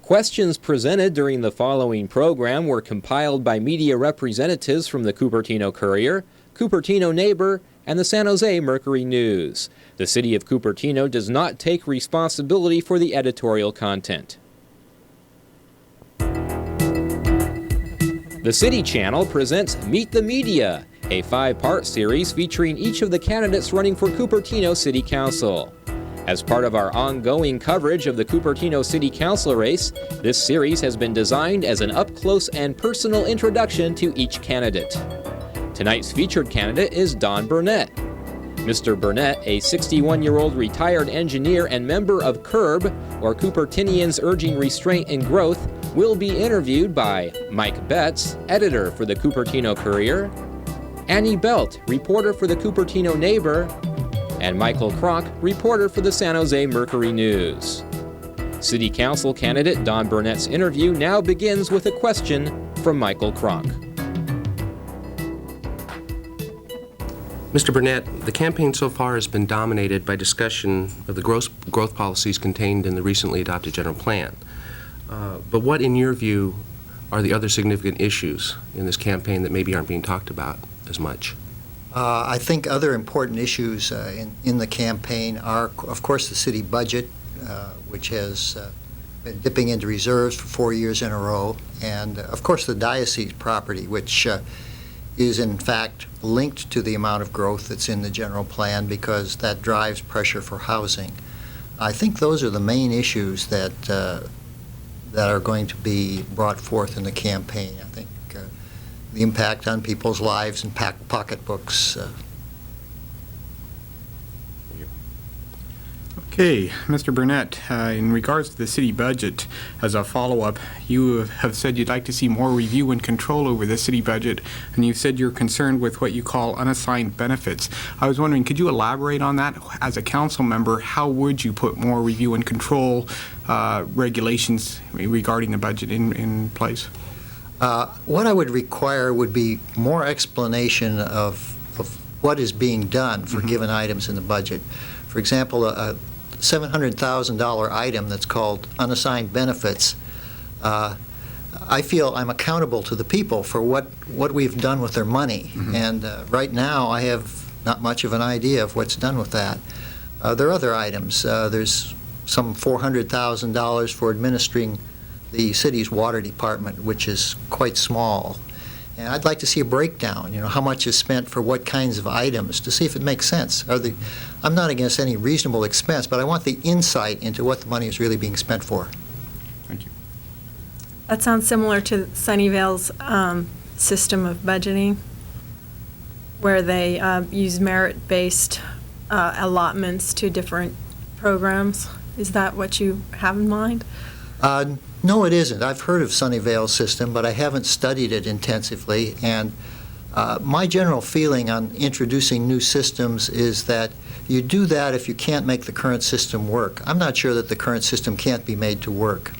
Questions presented during the following program were compiled by media representatives from the Cupertino Courier, Cupertino Neighbor, and the San Jose Mercury News. The City of Cupertino does not take responsibility for the editorial content. The City Channel presents Meet the Media, a 5-part series featuring each of the candidates running for Cupertino City Council. As part of our ongoing coverage of the Cupertino City Council race, this series has been designed as an up-close and personal introduction to each candidate. Tonight's featured candidate is Don Burnett. Mr. Burnett, a 61-year-old retired engineer and member of CURB, or Cupertinians Urging Restraint and Growth, will be interviewed by Mike Betz, editor for the Cupertino Courier, Annie Belt, reporter for the Cupertino Neighbor, and Michael Cronk, reporter for the San Jose Mercury News. City Council candidate Don Burnett's interview now begins with a question from Michael Cronk. Mr. Burnett, the campaign so far has been dominated by discussion of the growth policies contained in the recently adopted general plan. But what, in your view, are the other significant issues in this campaign that maybe aren't being talked about as much? I think other important issues in the campaign are, of course, the city budget, which has been dipping into reserves for 4 years in a row, and, of course, the diocese property, which is, in fact, linked to the amount of growth that's in the general plan because that drives pressure for housing. I think those are the main issues that are going to be brought forth in the campaign. I think the impact on people's lives and pocketbooks. Okay, Mr. Burnett, in regards to the city budget, as a follow-up, you have said you'd like to see more review and control over the city budget, and you said you're concerned with what you call unassigned benefits. I was wondering, could you elaborate on that? As a council member, how would you put more review and control regulations regarding the budget in place? What I would require would be more explanation of what is being done for given items in the budget. For example, a $700,000 item that's called unassigned benefits, I feel I'm accountable to the people for what we've done with their money. And right now I have not much of an idea of what's done with that. There are other items. There's some $400,000 for administering the city's water department, which is quite small. And I'd like to see a breakdown, how much is spent for what kinds of items, to see if it makes sense. I'm not against any reasonable expense, but I want the insight into what the money is really being spent for. Thank you. That sounds similar to Sunnyvale's system of budgeting, where they use merit-based allotments to different programs. Is that what you have in mind? No, it isn't. I've heard of Sunnyvale's system, but I haven't studied it intensively. And my general feeling on introducing new systems is that you do that if you can't make the current system work. I'm not sure that the current system can't be made to work.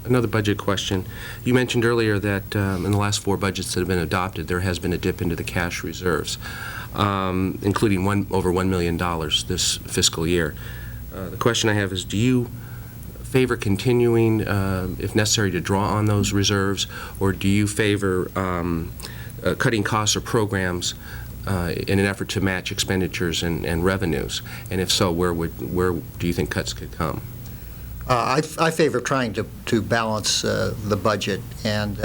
Another budget question. You mentioned earlier that in the last 4 budgets that have been adopted, there has been a dip into the cash reserves, including over $1 million this fiscal year. The question I have is, do you favor continuing, if necessary, to draw on those reserves, or do you favor cutting costs or programs in an effort to match expenditures and revenues? And if so, where do you think cuts could come? I favor trying to balance the budget, and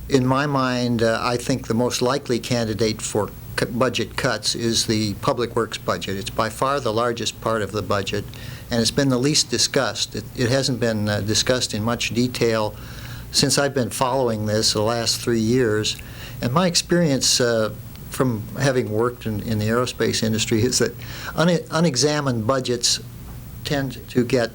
in my mind, I think the most likely candidate for budget cuts is the Public Works budget. It's by far the largest part of the budget, and it's been the least discussed. It hasn't been discussed in much detail since I've been following this the last 3 years. And my experience from having worked in the aerospace industry is that unexamined budgets tend to get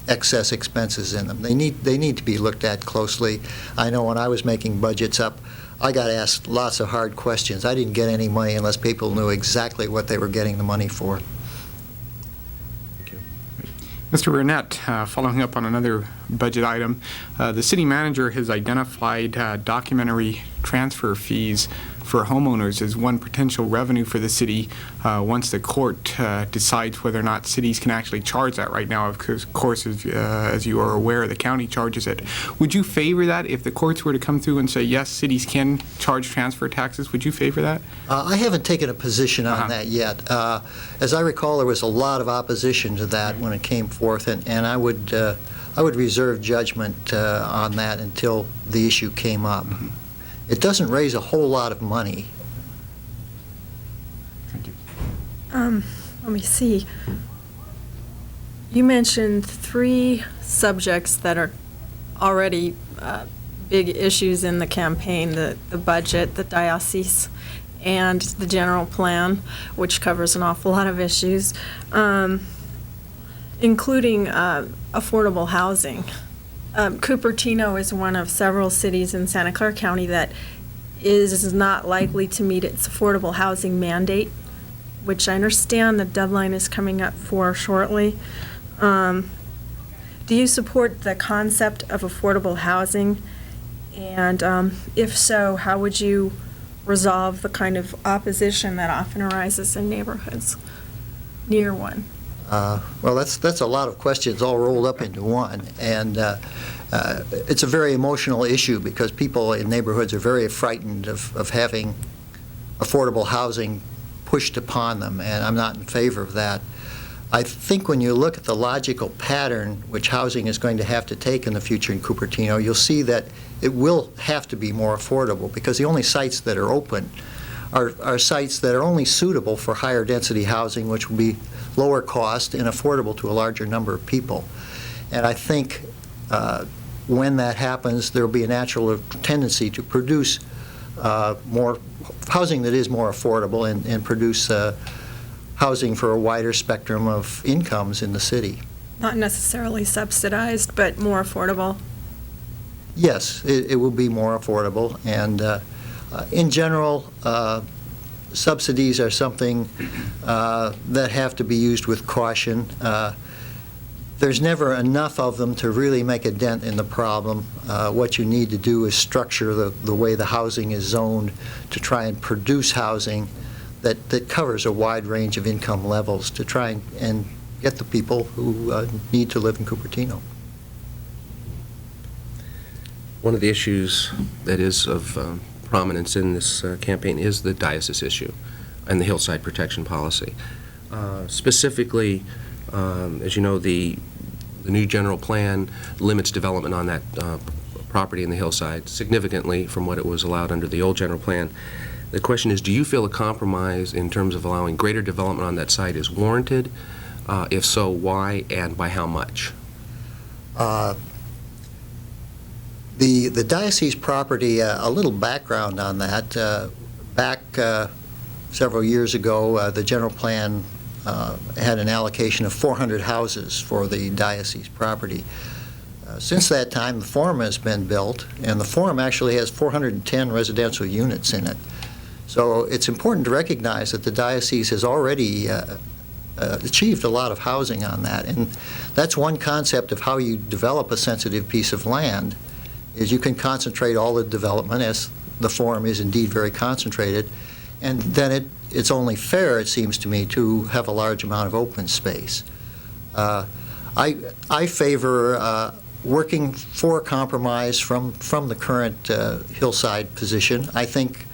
excess expenses in them. They need to be looked at closely. I know when I was making budgets up, I got asked lots of hard questions. I didn't get any money unless people knew exactly what they were getting the money for. Thank you. Mr. Burnett, following up on another budget item, the city manager has identified documentary transfer fees for homeowners as one potential revenue for the city once the court decides whether or not cities can actually charge that. Right now, of course, as you are aware, the county charges it. Would you favor that if the courts were to come through and say, yes, cities can charge transfer taxes? Would you favor that? I haven't taken a position on that yet. As I recall, there was a lot of opposition to that when it came forth, and I would reserve judgment on that until the issue came up. It doesn't raise a whole lot of money. Thank you. Let me see. You mentioned 3 subjects that are already big issues in the campaign: the budget, the diocese, and the general plan, which covers an awful lot of issues, including affordable housing. Cupertino is one of several cities in Santa Clara County that is not likely to meet its affordable housing mandate, which I understand the deadline is coming up for shortly. Do you support the concept of affordable housing? And if so, how would you resolve the kind of opposition that often arises in neighborhoods near one? Well, that's a lot of questions all rolled up into one, and it's a very emotional issue because people in neighborhoods are very frightened of having affordable housing pushed upon them, and I'm not in favor of that. I think when you look at the logical pattern which housing is going to have to take in the future in Cupertino, you'll see that it will have to be more affordable because the only sites that are open are sites that are only suitable for higher density housing, which will be lower cost and affordable to a larger number of people. And I think when that happens, there will be a natural tendency to produce more housing that is more affordable and produce housing for a wider spectrum of incomes in the city. Not necessarily subsidized, but more affordable. Yes, it will be more affordable, and in general, subsidies are something that have to be used with caution. There's never enough of them to really make a dent in the problem. What you need to do is structure the way the housing is zoned to try and produce housing that covers a wide range of income levels to try and get the people who need to live in Cupertino. One of the issues that is of prominence in this campaign is the diocese issue and the hillside protection policy. Specifically, as you know, the new general plan limits development on that property in the hillside significantly from what it was allowed under the old general plan. The question is, do you feel a compromise in terms of allowing greater development on that site is warranted? If so, why and by how much? The diocese property, a little background on that. Back several years ago, the general plan had an allocation of 400 houses for the diocese property. Since that time, the Forum has been built, and the Forum actually has 410 residential units in it. So it's important to recognize that the diocese has already achieved a lot of housing on that, and that's one concept of how you develop a sensitive piece of land, is you can concentrate all the development, as the Forum is indeed very concentrated, and then it's only fair, it seems to me, to have a large amount of open space. I favor working for a compromise from the current hillside position. I think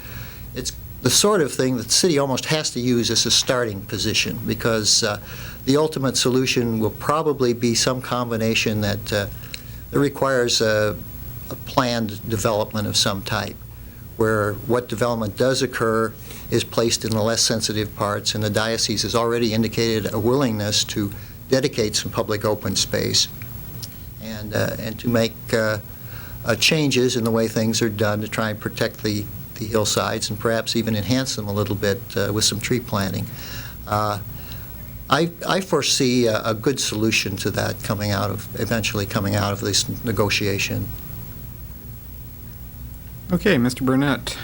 it's the sort of thing that the city almost has to use as a starting position, because the ultimate solution will probably be some combination that requires a planned development of some type, where what development does occur is placed in the less sensitive parts, and the diocese has already indicated a willingness to dedicate some public open space and to make changes in the way things are done to try and protect the hillsides and perhaps even enhance them a little bit with some tree planting. I foresee a good solution to that eventually coming out of this negotiation. Okay, Mr. Burnett,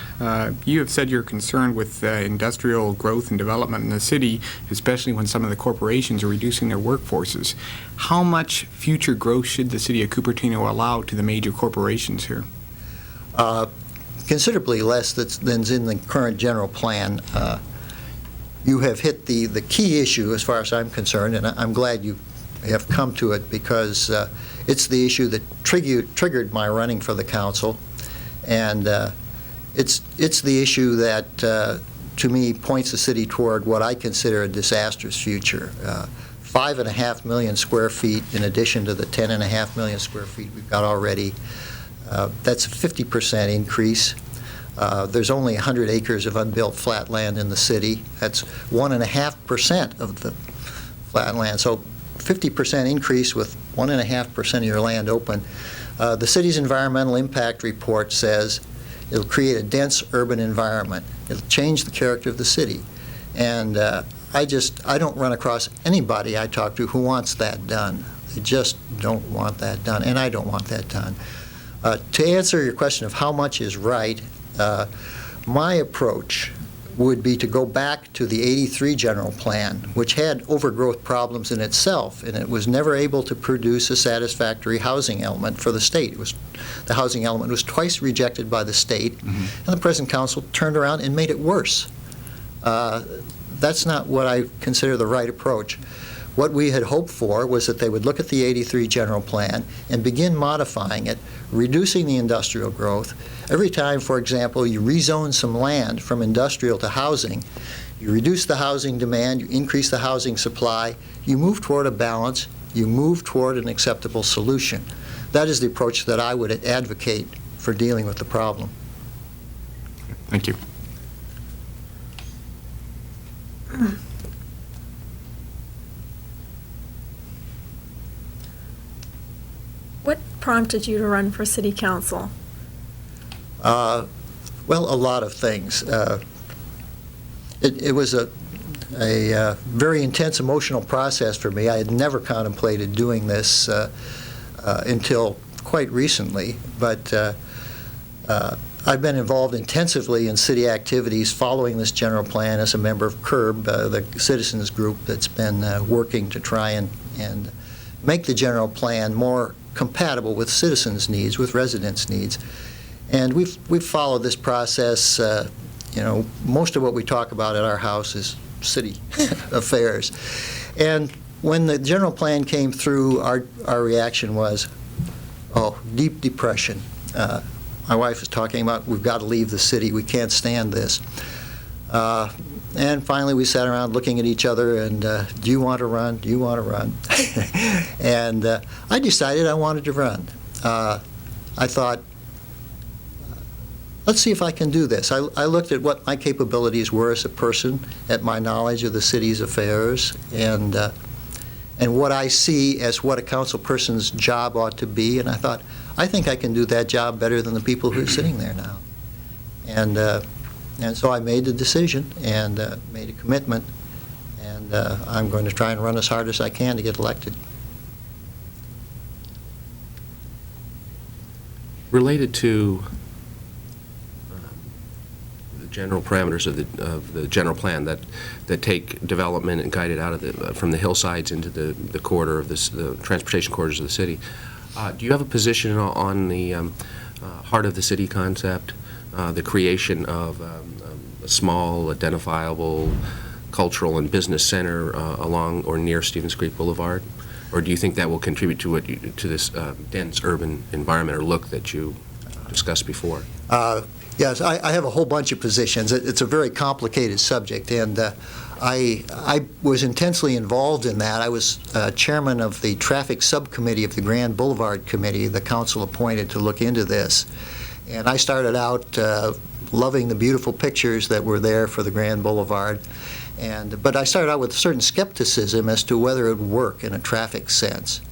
you have said you're concerned with industrial growth and development in the city, especially when some of the corporations are reducing their workforces. How much future growth should the city of Cupertino allow to the major corporations here? considerably less than's in the current general plan. You have hit the key issue as far as I'm concerned, and I'm glad you have come to it, because it's the issue that triggered my running for the council, and it's the issue that, to me, points the city toward what I consider a disastrous future. 5.5 million square feet in addition to the 10.5 million square feet we've got already. That's a 50% increase. There's only 100 acres of unbuilt flat land in the city. That's 1.5% of the flat land. So 50% increase with 1.5% of your land open. The city's environmental impact report says it'll create a dense urban environment. It'll change the character of the city. And I don't run across anybody I talk to who wants that done. They just don't want that done, and I don't want that done. To answer your question of how much is right, my approach would be to go back to the '83 general plan, which had overgrowth problems in itself, and it was never able to produce a satisfactory housing element for the state. The housing element was twice rejected by the state, and the present council turned around and made it worse. That's not what I consider the right approach. What we had hoped for was that they would look at the '83 general plan and begin modifying it, reducing the industrial growth. Every time, for example, you rezone some land from industrial to housing, you reduce the housing demand, you increase the housing supply, you move toward a balance, you move toward an acceptable solution. That is the approach that I would advocate for dealing with the problem. Thank you. What prompted you to run for city council? Well, a lot of things. It was a very intense emotional process for me. I had never contemplated doing this until quite recently, but I've been involved intensively in city activities following this general plan as a member of CURB, the citizens group that's been working to try and make the general plan more compatible with citizens' needs, with residents' needs. And we've followed this process. You know, most of what we talk about at our house is city affairs. And when the general plan came through, our reaction was, oh, deep depression. My wife was talking about, we've got to leave the city, we can't stand this. And finally we sat around looking at each other and, do you want to run? Do you want to run? And I decided I wanted to run. I thought, let's see if I can do this. I looked at what my capabilities were as a person, at my knowledge of the city's affairs, and what I see as what a council person's job ought to be, and I thought, I think I can do that job better than the people who are sitting there now. And so I made the decision and made a commitment, and I'm going to try and run as hard as I can to get elected. Related to the general parameters of the general plan that take development and guide it out of from the hillsides into the corridor of the transportation corridors of the city, do you have a position on the heart of the city concept, the creation of a small, identifiable cultural and business center along or near Stevens Creek Boulevard? Or do you think that will contribute to this dense urban environment or look that you discussed before? Yes, I have a whole bunch of positions. It's a very complicated subject, and I was intensely involved in that. I was chairman of the traffic subcommittee of the Grand Boulevard Committee the council appointed to look into this. And I started out loving the beautiful pictures that were there for the Grand Boulevard. But I started out with a certain skepticism as to whether it would work in a traffic sense.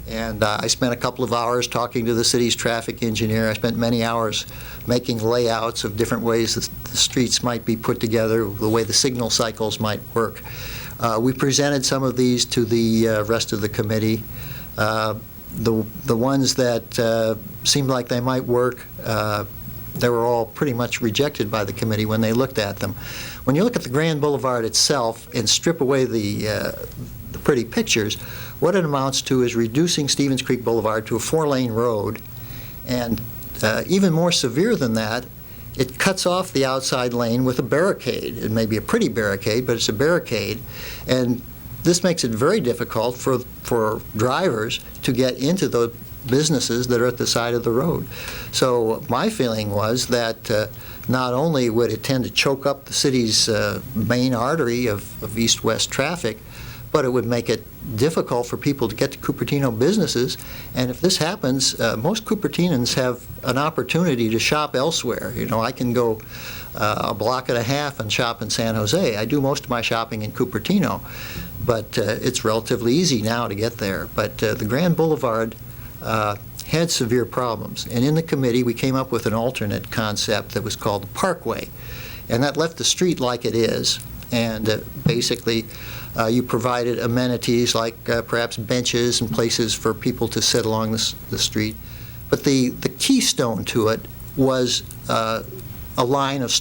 And I spent a couple of hours talking to the city's traffic engineer. I spent many hours making layouts of different ways that the streets might be put together, the way the signal cycles might work. We presented some of these to the rest of the committee. The ones that seemed like they might work, they were all pretty much rejected by the committee when they looked at them. When you look at the Grand Boulevard itself and strip away the pretty pictures, what it amounts to is reducing Stevens Creek Boulevard to a 4-lane road, and even more severe than that it cuts off the outside lane with a barricade. It may be a pretty barricade, but it's a barricade. And this makes it very difficult for drivers to get into the businesses that are at the side of the road. So my feeling was that not only would it tend to choke up the city's main artery of east-west traffic, but it would make it difficult for people to get to Cupertino businesses. And if this happens, most Cupertinans have an opportunity to shop elsewhere. You know, I can go a block and a half and shop in San Jose. I do most of my shopping in Cupertino, but it's relatively easy now to get there. But the Grand Boulevard had severe problems. And in the committee, we came up with an alternate concept that was called the Parkway. And that left the street like it is. And basically, you provided amenities like perhaps benches and places for people to sit along the street. But the keystone to it was a line of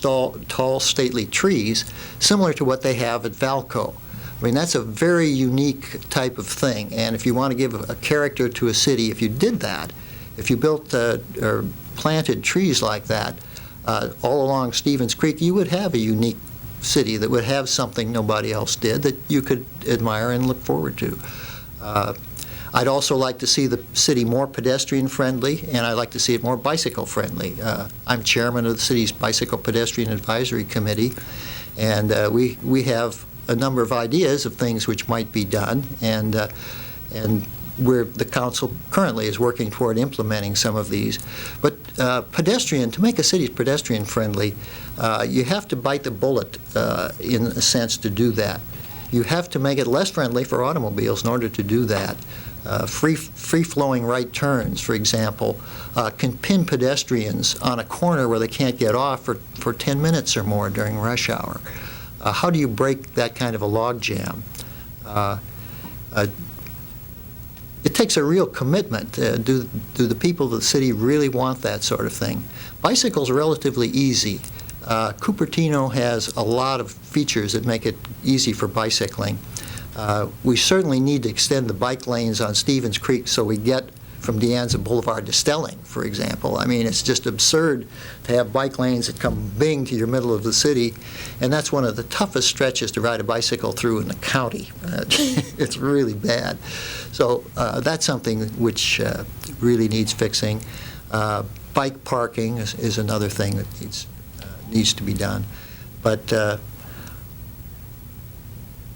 tall, stately trees, similar to what they have at Valco. I mean, that's a very unique type of thing. And if you want to give a character to a city, if you did that, if you built or planted trees like that all along Stevens Creek, you would have a unique city that would have something nobody else did that you could admire and look forward to. I'd also like to see the city more pedestrian-friendly, and I'd like to see it more bicycle-friendly. I'm chairman of the city's Bicycle Pedestrian Advisory Committee, and we have a number of ideas of things which might be done, and where the council currently is working toward implementing some of these. But to make a city pedestrian-friendly, you have to bite the bullet in a sense to do that. You have to make it less friendly for automobiles in order to do that. Free-flowing right turns, for example, can pin pedestrians on a corner where they can't get off for 10 minutes or more during rush hour. How do you break that kind of a log jam? It takes a real commitment. Do the people of the city really want that sort of thing? Bicycles are relatively easy. Cupertino has a lot of features that make it easy for bicycling. We certainly need to extend the bike lanes on Stevens Creek so we get from De Anza Boulevard to Stelling, for example. I mean, it's just absurd to have bike lanes that come bing to your middle of the city, and that's one of the toughest stretches to ride a bicycle through in the county. It's really bad. So that's something which really needs fixing. Bike parking is another thing that needs to be done. But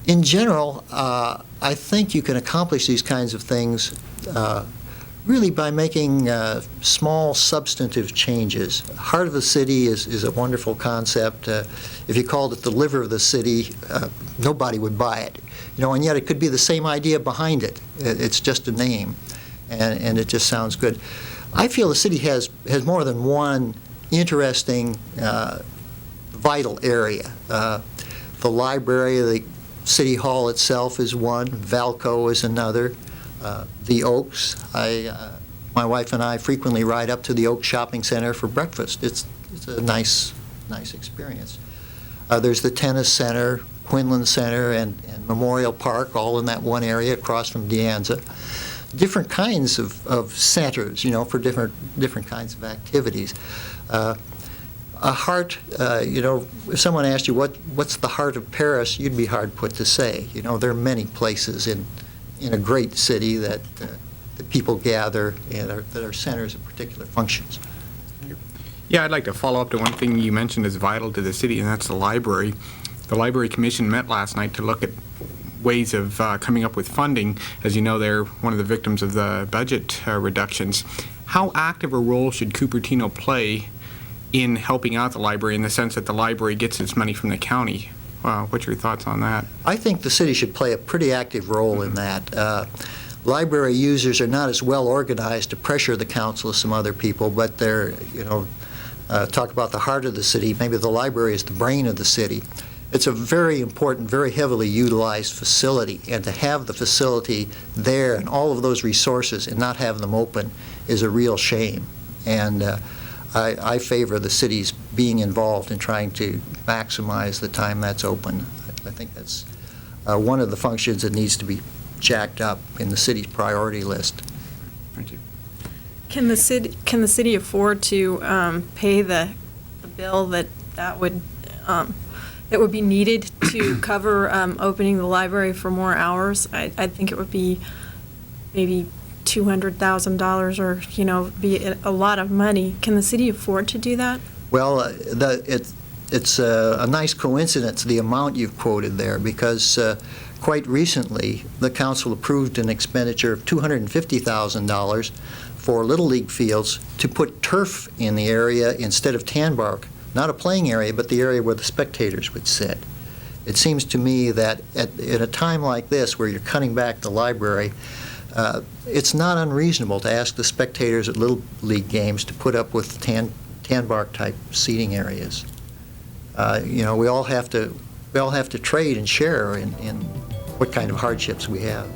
in general, I think you can accomplish these kinds of things really by making small substantive changes. Heart of the city is a wonderful concept. If you called it the liver of the city, nobody would buy it. You know, and yet it could be the same idea behind it. It's just a name, and it just sounds good. I feel the city has more than one interesting, vital area. The library, the City Hall itself is one. Valco is another. The Oaks. My wife and I frequently ride up to the Oaks Shopping Center for breakfast. It's a nice experience. There's the Tennis Center, Quinlan Center, and Memorial Park, all in that one area across from De Anza. Different kinds of centers, you know, for different kinds of activities. A heart, you know, if someone asked you what's the heart of Paris, you'd be hard put to say. You know, there are many places in a great city that people gather and that are centers of particular functions. Yeah, I'd like to follow up to one thing you mentioned is vital to the city, and that's the library. The Library Commission met last night to look at ways of coming up with funding. As you know, they're one of the victims of the budget reductions. How active a role should Cupertino play in helping out the library in the sense that the library gets its money from the county? What's your thoughts on that? I think the city should play a pretty active role in that. Library users are not as well organized to pressure the council as some other people, but they're, you know, talk about the heart of the city. Maybe the library is the brain of the city. It's a very important, very heavily utilized facility, and to have the facility there and all of those resources and not have them open is a real shame. And I favor the city's being involved in trying to maximize the time that's open. I think that's one of the functions that needs to be jacked up in the city's priority list. Thank you. Can the city afford to pay the bill that would be needed to cover opening the library for more hours. I think it would be maybe $200,000 or, be a lot of money. Can the city afford to do that? Well, it's a nice coincidence, the amount you've quoted there, because quite recently the council approved an expenditure of $250,000 for Little League fields to put turf in the area instead of tan bark. Not a playing area, but the area where the spectators would sit. It seems to me that at a time like this, where you're cutting back the library, it's not unreasonable to ask the spectators at Little League games to put up with tan bark type seating areas. We all have to trade and share in what kind of hardships we have.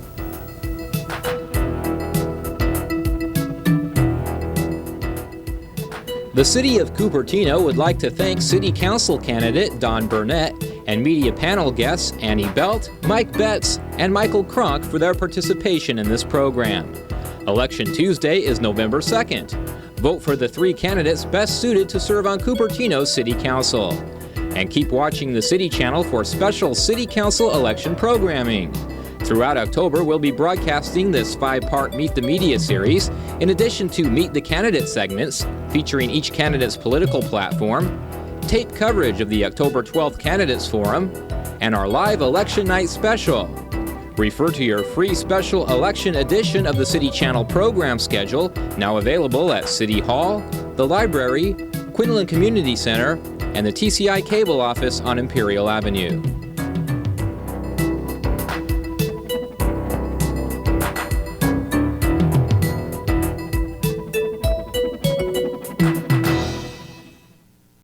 The City of Cupertino would like to thank City Council candidate Don Burnett and media panel guests Annie Belt, Mike Betz, and Michael Cronk for their participation in this program. Election Tuesday is November 2nd. Vote for the 3 candidates best suited to serve on Cupertino City Council. And keep watching the City Channel for special City Council election programming. Throughout October, we'll be broadcasting this 5-part Meet the Media series, in addition to Meet the Candidate segments, featuring each candidate's political platform, tape coverage of the October 12th Candidates Forum, and our live election night special. Refer to your free special election edition of the City Channel program schedule, now available at City Hall, the library, Quinlan Community Center, and the TCI cable office on Imperial Avenue.